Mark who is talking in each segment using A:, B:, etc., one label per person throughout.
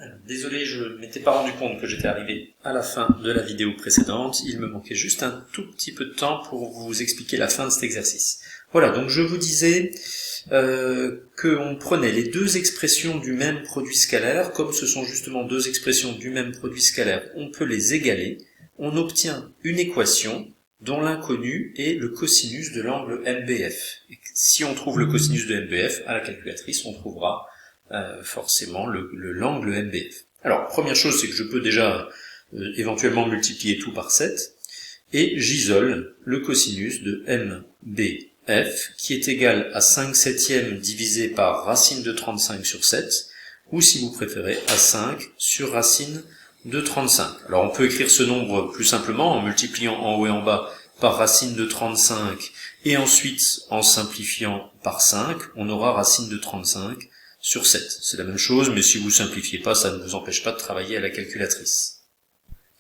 A: Alors, désolé, je ne m'étais pas rendu compte que j'étais arrivé à la fin de la vidéo précédente. Il me manquait juste un tout petit peu de temps pour vous expliquer la fin de cet exercice. Voilà, donc je vous disais qu'on prenait les deux expressions du même produit scalaire. Comme ce sont justement deux expressions du même produit scalaire, on peut les égaler. On obtient une équation dont l'inconnu est le cosinus de l'angle MBF. Et si on trouve le cosinus de MBF à la calculatrice, on trouvera forcément l'angle MBF. Alors, première chose, c'est que je peux déjà éventuellement multiplier tout par 7, et j'isole le cosinus de MBF, qui est égal à 5 septièmes divisé par racine de 35 sur 7, ou si vous préférez, à 5 sur racine de 35. Alors, on peut écrire ce nombre plus simplement en multipliant en haut et en bas par racine de 35, et ensuite, en simplifiant par 5, on aura racine de 35 sur 7. C'est la même chose, mais si vous simplifiez pas, ça ne vous empêche pas de travailler à la calculatrice.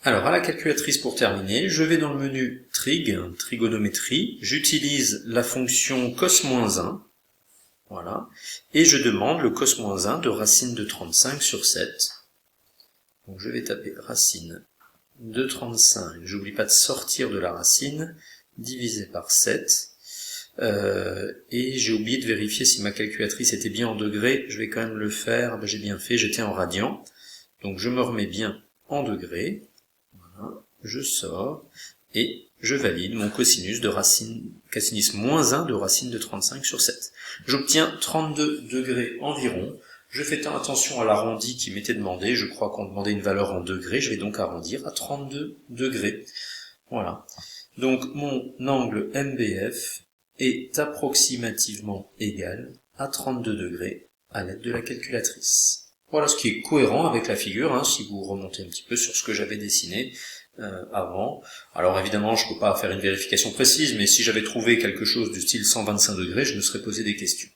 A: Alors, à la calculatrice, pour terminer, je vais dans le menu Trig, trigonométrie, j'utilise la fonction cos-1, voilà, et je demande le cos-1 de racine de 35 sur 7. Donc je vais taper racine de 35, j'oublie pas de sortir de la racine, divisé par 7, et j'ai oublié de vérifier si ma calculatrice était bien en degrés, je vais quand même le faire, j'ai bien fait, j'étais en radian, donc je me remets bien en degrés, voilà, je sors, et je valide mon cosinus de cosinus -1 de racine de 35 sur 7. J'obtiens 32 degrés environ. Je fais attention à l'arrondi qui m'était demandé, je crois qu'on demandait une valeur en degrés, je vais donc arrondir à 32 degrés. Voilà. Donc mon angle MBF est approximativement égal à 32 degrés à l'aide de la calculatrice. Voilà, ce qui est cohérent avec la figure, si vous remontez un petit peu sur ce que j'avais dessiné avant. Alors évidemment, je ne peux pas faire une vérification précise, mais si j'avais trouvé quelque chose du style 125 degrés, je me serais posé des questions.